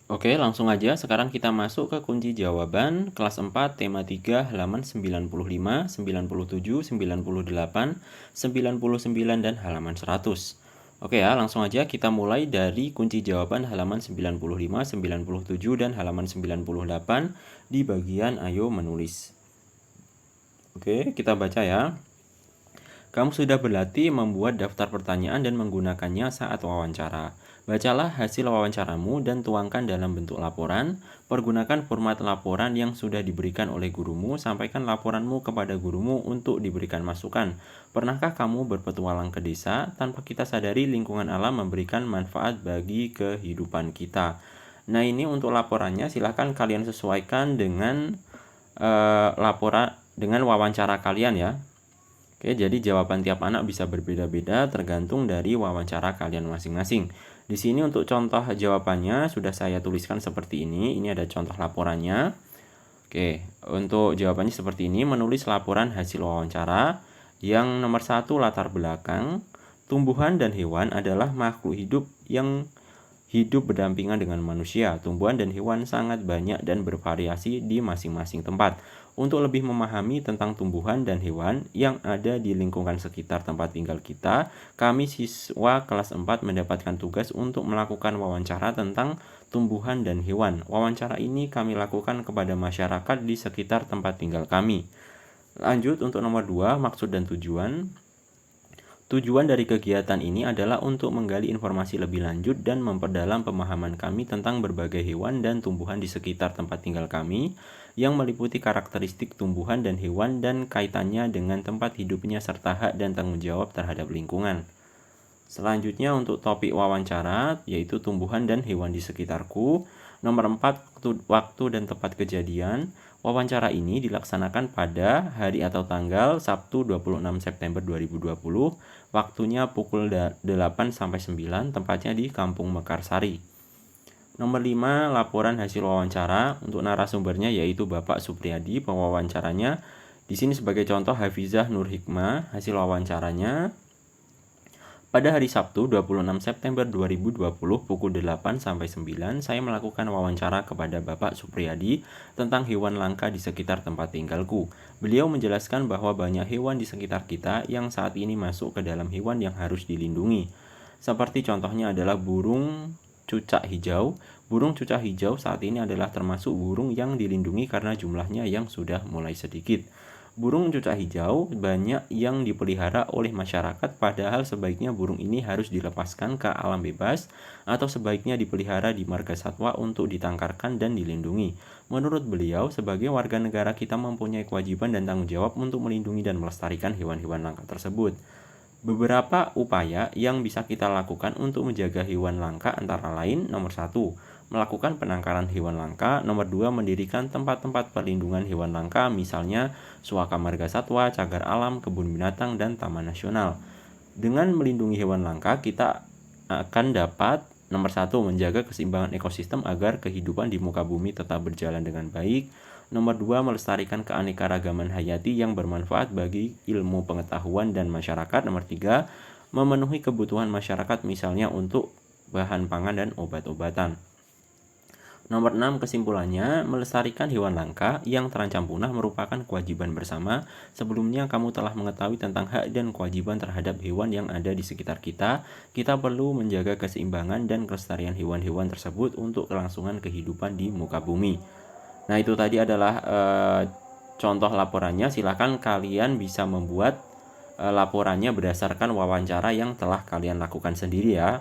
Oke, langsung aja sekarang kita masuk ke kunci jawaban kelas 4 tema 3 halaman 95, 97, 98, 99 dan halaman 100. Oke ya, langsung aja kita mulai dari kunci jawaban halaman 95, 97 dan halaman 98 di bagian ayo menulis. Oke, kita baca ya. Kamu sudah berlatih membuat daftar pertanyaan dan menggunakannya saat wawancara. Bacalah hasil wawancaramu dan tuangkan dalam bentuk laporan. Pergunakan format laporan yang sudah diberikan oleh gurumu. Sampaikan laporanmu kepada gurumu untuk diberikan masukan. Pernahkah kamu berpetualang ke desa? Tanpa kita sadari, lingkungan alam memberikan manfaat bagi kehidupan kita. Nah, ini untuk laporannya silahkan kalian sesuaikan dengan laporan dengan wawancara kalian ya. Oke, jadi jawaban tiap anak bisa berbeda-beda tergantung dari wawancara kalian masing-masing. Di sini untuk contoh jawabannya sudah saya tuliskan seperti ini. Ini ada contoh laporannya. Oke, untuk jawabannya seperti ini, menulis laporan hasil wawancara. Yang nomor 1 latar belakang. Tumbuhan dan hewan adalah makhluk hidup yang hidup berdampingan dengan manusia. Tumbuhan dan hewan sangat banyak dan bervariasi di masing-masing tempat. Untuk lebih memahami tentang tumbuhan dan hewan yang ada di lingkungan sekitar tempat tinggal kita, kami siswa kelas 4 mendapatkan tugas untuk melakukan wawancara tentang tumbuhan dan hewan. Wawancara ini kami lakukan kepada masyarakat di sekitar tempat tinggal kami. Lanjut untuk nomor 2, maksud dan tujuan. Tujuan dari kegiatan ini adalah untuk menggali informasi lebih lanjut dan memperdalam pemahaman kami tentang berbagai hewan dan tumbuhan di sekitar tempat tinggal kami, yang meliputi karakteristik tumbuhan dan hewan dan kaitannya dengan tempat hidupnya serta hak dan tanggung jawab terhadap lingkungan. Selanjutnya untuk topik wawancara, yaitu tumbuhan dan hewan di sekitarku. Nomor 4, waktu dan tempat kejadian. Wawancara ini dilaksanakan pada hari atau tanggal Sabtu 26 September 2020. Waktunya pukul 8 sampai 9, tempatnya di Kampung Mekarsari. Nomor 5, laporan hasil wawancara. Untuk narasumbernya yaitu Bapak Supriyadi, pewawancaranya. Di sini sebagai contoh Hafizah Nur Hikmah, hasil wawancaranya. Pada hari Sabtu 26 September 2020 pukul 8 sampai 9, saya melakukan wawancara kepada Bapak Supriyadi tentang hewan langka di sekitar tempat tinggalku. Beliau menjelaskan bahwa banyak hewan di sekitar kita yang saat ini masuk ke dalam hewan yang harus dilindungi. Seperti contohnya adalah burung cucak hijau. Burung cucak hijau saat ini adalah termasuk burung yang dilindungi karena jumlahnya yang sudah mulai sedikit. Burung cucak hijau banyak yang dipelihara oleh masyarakat, padahal sebaiknya burung ini harus dilepaskan ke alam bebas atau sebaiknya dipelihara di marga satwa untuk ditangkarkan dan dilindungi. Menurut beliau, sebagai warga negara kita mempunyai kewajiban dan tanggung jawab untuk melindungi dan melestarikan hewan-hewan langka tersebut. Beberapa upaya yang bisa kita lakukan untuk menjaga hewan langka antara lain: nomor 1, melakukan penangkaran hewan langka. Nomor 2, mendirikan tempat-tempat perlindungan hewan langka, misalnya suaka marga satwa, cagar alam, kebun binatang, dan taman nasional. Dengan melindungi hewan langka, kita akan dapat nomor 1, menjaga keseimbangan ekosistem agar kehidupan di muka bumi tetap berjalan dengan baik. Nomor 2, melestarikan keanekaragaman hayati yang bermanfaat bagi ilmu pengetahuan dan masyarakat. Nomor 3, memenuhi kebutuhan masyarakat misalnya untuk bahan pangan dan obat-obatan. Nomor 6, kesimpulannya, melestarikan hewan langka yang terancam punah merupakan kewajiban bersama. Sebelumnya kamu telah mengetahui tentang hak dan kewajiban terhadap hewan yang ada di sekitar kita. Kita perlu menjaga keseimbangan dan kelestarian hewan-hewan tersebut untuk kelangsungan kehidupan di muka bumi. Nah, itu tadi adalah contoh laporannya. Silakan kalian bisa membuat laporannya berdasarkan wawancara yang telah kalian lakukan sendiri ya.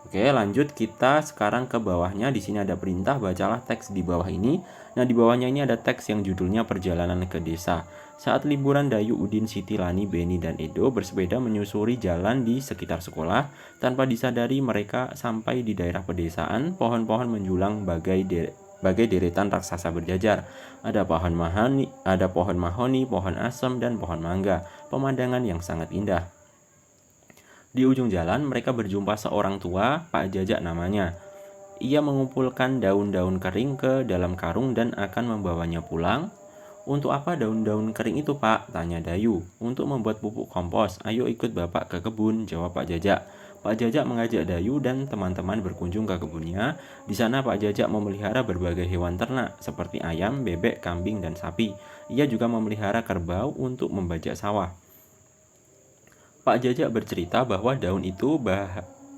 Oke, lanjut kita sekarang ke bawahnya. Di sini ada perintah, bacalah teks di bawah ini. Nah, di bawahnya ini ada teks yang judulnya Perjalanan ke Desa. Saat liburan, Dayu, Udin, Siti, Lani, Beni, dan Edo bersepeda menyusuri jalan di sekitar sekolah. Tanpa disadari mereka sampai di daerah pedesaan. Pohon-pohon menjulang bagai deretan raksasa berjajar. Ada pohon mahoni, pohon asem, dan pohon mangga. Pemandangan yang sangat indah. Di ujung jalan mereka berjumpa seorang tua, Pak Jajak namanya. Ia mengumpulkan daun-daun kering ke dalam karung dan akan membawanya pulang. Untuk apa daun-daun kering itu, Pak? Tanya Dayu. Untuk membuat pupuk kompos. Ayo ikut Bapak ke kebun, jawab Pak Jajak. Pak Jajak mengajak Dayu dan teman-teman berkunjung ke kebunnya. Di sana Pak Jajak memelihara berbagai hewan ternak seperti ayam, bebek, kambing, dan sapi. Ia juga memelihara kerbau untuk membajak sawah. Pak Jajak bercerita bahwa daun itu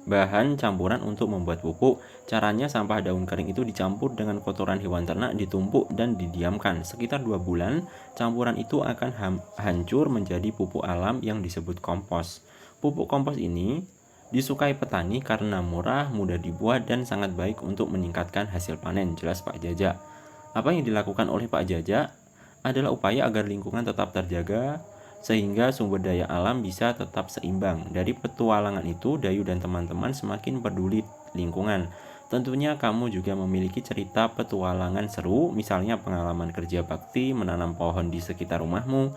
bahan campuran untuk membuat pupuk. Caranya sampah daun kering itu dicampur dengan kotoran hewan ternak, ditumpuk dan didiamkan. Sekitar 2 bulan, campuran itu akan hancur menjadi pupuk alam yang disebut kompos. Pupuk kompos ini disukai petani karena murah, mudah dibuat, dan sangat baik untuk meningkatkan hasil panen, jelas Pak Jajak. Apa yang dilakukan oleh Pak Jajak adalah upaya agar lingkungan tetap terjaga, sehingga sumber daya alam bisa tetap seimbang. Dari petualangan itu, Dayu dan teman-teman semakin peduli lingkungan. Tentunya kamu juga memiliki cerita petualangan seru, misalnya pengalaman kerja bakti, menanam pohon di sekitar rumahmu,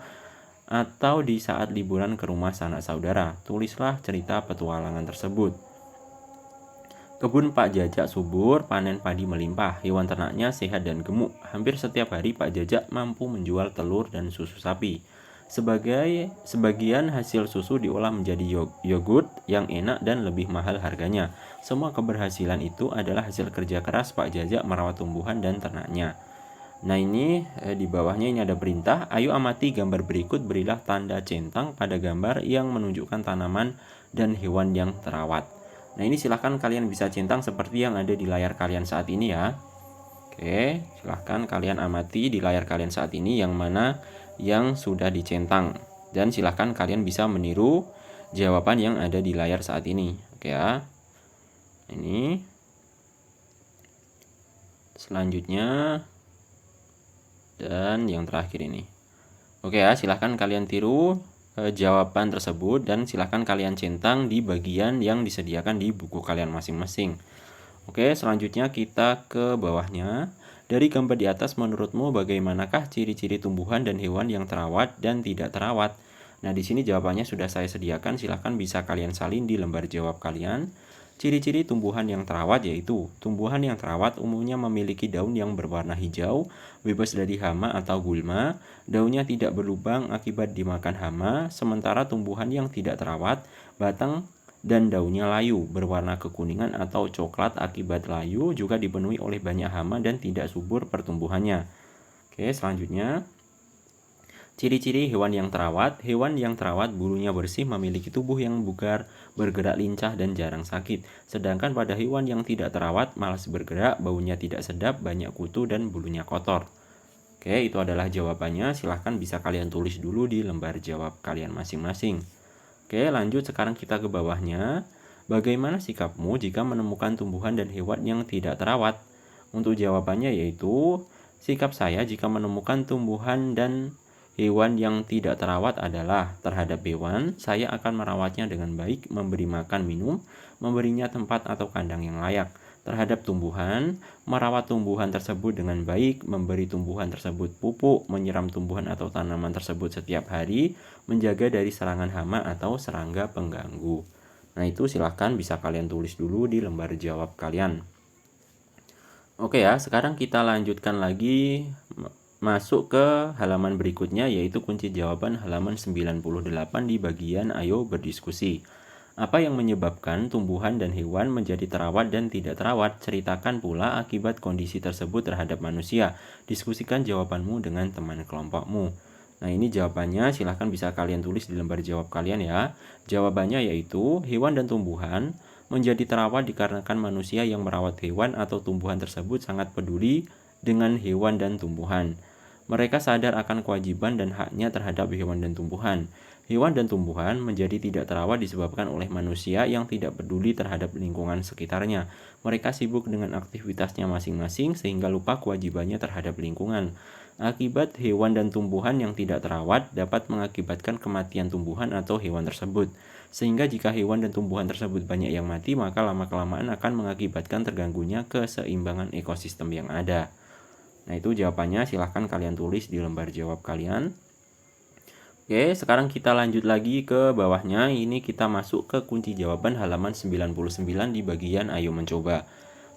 atau di saat liburan ke rumah sanak saudara. Tulislah cerita petualangan tersebut. Kebun Pak Jajak subur, panen padi melimpah, hewan ternaknya sehat dan gemuk. Hampir setiap hari Pak Jajak mampu menjual telur dan susu sapi. Sebagian hasil susu diolah menjadi yogurt yang enak dan lebih mahal harganya. Semua keberhasilan itu adalah hasil kerja keras Pak Jajak merawat tumbuhan dan ternaknya. Nah ini di bawahnya ini ada perintah. Ayo amati gambar berikut, berilah tanda centang pada gambar yang menunjukkan tanaman dan hewan yang terawat. Nah ini silahkan kalian bisa centang seperti yang ada di layar kalian saat ini ya. Oke, silahkan kalian amati di layar kalian saat ini yang mana yang sudah dicentang. Dan silahkan kalian bisa meniru jawaban yang ada di layar saat ini. Oke ya. Ini. Selanjutnya. Dan yang terakhir ini. Oke ya, silahkan kalian tiru jawaban tersebut dan silahkan kalian centang di bagian yang disediakan di buku kalian masing-masing. Oke, selanjutnya kita ke bawahnya. Dari gambar di atas, menurutmu bagaimanakah ciri-ciri tumbuhan dan hewan yang terawat dan tidak terawat? Nah, di sini jawabannya sudah saya sediakan. Silahkan bisa kalian salin di lembar jawab kalian. Ciri-ciri tumbuhan yang terawat yaitu tumbuhan yang terawat umumnya memiliki daun yang berwarna hijau, bebas dari hama atau gulma, daunnya tidak berlubang akibat dimakan hama, sementara tumbuhan yang tidak terawat, batang dan daunnya layu, berwarna kekuningan atau coklat akibat layu, juga dipenuhi oleh banyak hama dan tidak subur pertumbuhannya. Oke, selanjutnya. Ciri-ciri hewan yang terawat. Hewan yang terawat bulunya bersih, memiliki tubuh yang bugar, bergerak lincah dan jarang sakit. Sedangkan pada hewan yang tidak terawat, malas bergerak, baunya tidak sedap, banyak kutu dan bulunya kotor. Oke, itu adalah jawabannya. Silahkan bisa kalian tulis dulu di lembar jawab kalian masing-masing. Oke, lanjut sekarang kita ke bawahnya. Bagaimana sikapmu jika menemukan tumbuhan dan hewan yang tidak terawat? Untuk jawabannya yaitu, sikap saya jika menemukan tumbuhan dan hewan yang tidak terawat adalah terhadap hewan, saya akan merawatnya dengan baik, memberi makan minum, memberinya tempat atau kandang yang layak. Terhadap tumbuhan, merawat tumbuhan tersebut dengan baik, memberi tumbuhan tersebut pupuk, menyiram tumbuhan atau tanaman tersebut setiap hari, menjaga dari serangan hama atau serangga pengganggu. Nah itu silahkan bisa kalian tulis dulu di lembar jawab kalian. Oke ya, sekarang kita lanjutkan lagi masuk ke halaman berikutnya, yaitu kunci jawaban halaman 98 di bagian ayo berdiskusi. Apa yang menyebabkan tumbuhan dan hewan menjadi terawat dan tidak terawat? Ceritakan pula akibat kondisi tersebut terhadap manusia. Diskusikan jawabanmu dengan teman kelompokmu. Nah ini jawabannya, silahkan bisa kalian tulis di lembar jawab kalian ya. Jawabannya yaitu hewan dan tumbuhan menjadi terawat dikarenakan manusia yang merawat hewan atau tumbuhan tersebut sangat peduli dengan hewan dan tumbuhan. Mereka sadar akan kewajiban dan haknya terhadap hewan dan tumbuhan. Hewan dan tumbuhan menjadi tidak terawat disebabkan oleh manusia yang tidak peduli terhadap lingkungan sekitarnya. Mereka sibuk dengan aktivitasnya masing-masing sehingga lupa kewajibannya terhadap lingkungan. Akibat hewan dan tumbuhan yang tidak terawat dapat mengakibatkan kematian tumbuhan atau hewan tersebut. Sehingga jika hewan dan tumbuhan tersebut banyak yang mati, maka lama-kelamaan akan mengakibatkan terganggunya keseimbangan ekosistem yang ada. Nah itu jawabannya, silahkan kalian tulis di lembar jawab kalian. Oke, sekarang kita lanjut lagi ke bawahnya. Ini kita masuk ke kunci jawaban halaman 99 di bagian ayo mencoba.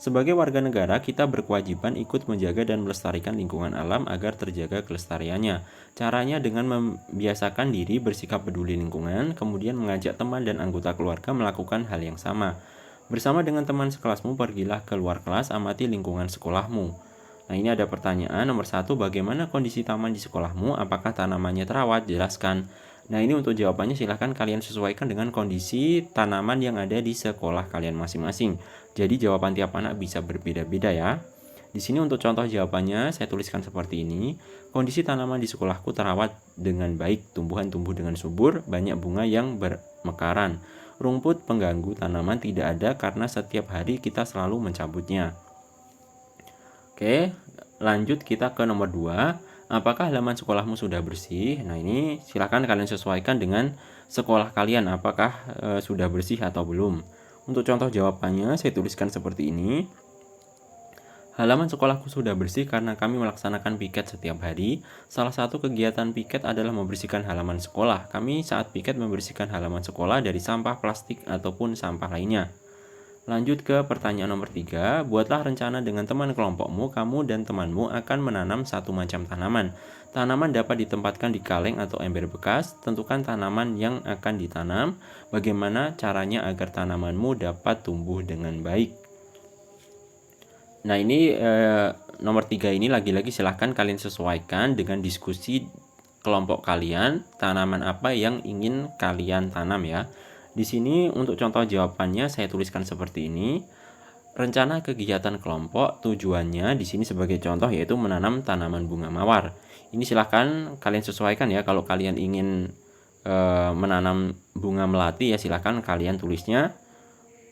Sebagai warga negara, kita berkewajiban ikut menjaga dan melestarikan lingkungan alam agar terjaga kelestariannya. Caranya dengan membiasakan diri bersikap peduli lingkungan, kemudian mengajak teman dan anggota keluarga melakukan hal yang sama. Bersama dengan teman sekelasmu, pergilah ke luar kelas, amati lingkungan sekolahmu. Nah, ini ada pertanyaan nomor 1, bagaimana kondisi taman di sekolahmu? Apakah tanamannya terawat? Jelaskan. Nah, ini untuk jawabannya silahkan kalian sesuaikan dengan kondisi tanaman yang ada di sekolah kalian masing-masing. Jadi jawaban tiap anak bisa berbeda-beda ya. Di sini untuk contoh jawabannya saya tuliskan seperti ini. Kondisi tanaman di sekolahku terawat dengan baik, tumbuhan tumbuh dengan subur, banyak bunga yang bermekaran. Rumput pengganggu tanaman tidak ada karena setiap hari kita selalu mencabutnya. Oke, lanjut kita ke nomor 2. Apakah halaman sekolahmu sudah bersih? Nah, ini silakan kalian sesuaikan dengan sekolah kalian, apakah sudah bersih atau belum. Untuk contoh jawabannya saya tuliskan seperti ini. Halaman sekolahku sudah bersih karena kami melaksanakan piket setiap hari. Salah satu kegiatan piket adalah membersihkan halaman sekolah. Kami saat piket membersihkan halaman sekolah dari sampah plastik ataupun sampah lainnya. Lanjut ke pertanyaan nomor 3. Buatlah rencana dengan teman kelompokmu. Kamu dan temanmu akan menanam satu macam tanaman. Tanaman dapat ditempatkan di kaleng atau ember bekas. Tentukan tanaman yang akan ditanam. Bagaimana caranya agar tanamanmu dapat tumbuh dengan baik. Nah, ini nomor 3 ini lagi-lagi silahkan kalian sesuaikan dengan diskusi kelompok kalian. Tanaman apa yang ingin kalian tanam ya. Di sini untuk contoh jawabannya saya tuliskan seperti ini. Rencana kegiatan kelompok tujuannya di sini sebagai contoh yaitu menanam tanaman bunga mawar. Ini silahkan kalian sesuaikan ya. Kalau kalian ingin menanam bunga melati ya silahkan kalian tulisnya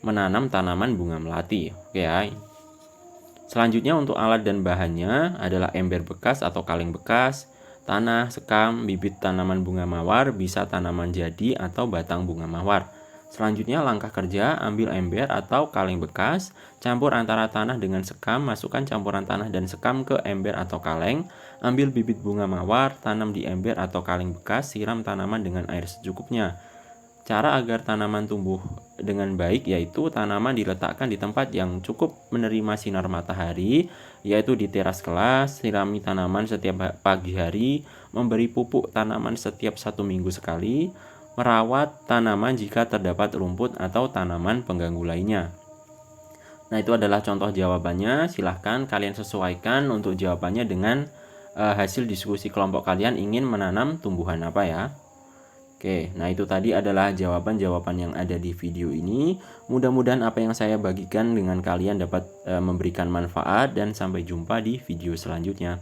menanam tanaman bunga melati. Oke ya. Selanjutnya untuk alat dan bahannya adalah ember bekas atau kaleng bekas, tanah, sekam, bibit tanaman bunga mawar, bisa tanaman jadi atau batang bunga mawar. Selanjutnya langkah kerja, ambil ember atau kaleng bekas, campur antara tanah dengan sekam, masukkan campuran tanah dan sekam ke ember atau kaleng, ambil bibit bunga mawar, tanam di ember atau kaleng bekas, siram tanaman dengan air secukupnya. Cara agar tanaman tumbuh dengan baik yaitu tanaman diletakkan di tempat yang cukup menerima sinar matahari, yaitu di teras kelas, sirami tanaman setiap pagi hari, memberi pupuk tanaman setiap 1 minggu sekali, merawat tanaman jika terdapat rumput atau tanaman pengganggu lainnya. Nah, itu adalah contoh jawabannya. Silahkan kalian sesuaikan untuk jawabannya dengan hasil diskusi kelompok kalian ingin menanam tumbuhan apa ya. Oke, nah itu tadi adalah jawaban-jawaban yang ada di video ini. Mudah-mudahan apa yang saya bagikan dengan kalian dapat memberikan manfaat dan sampai jumpa di video selanjutnya.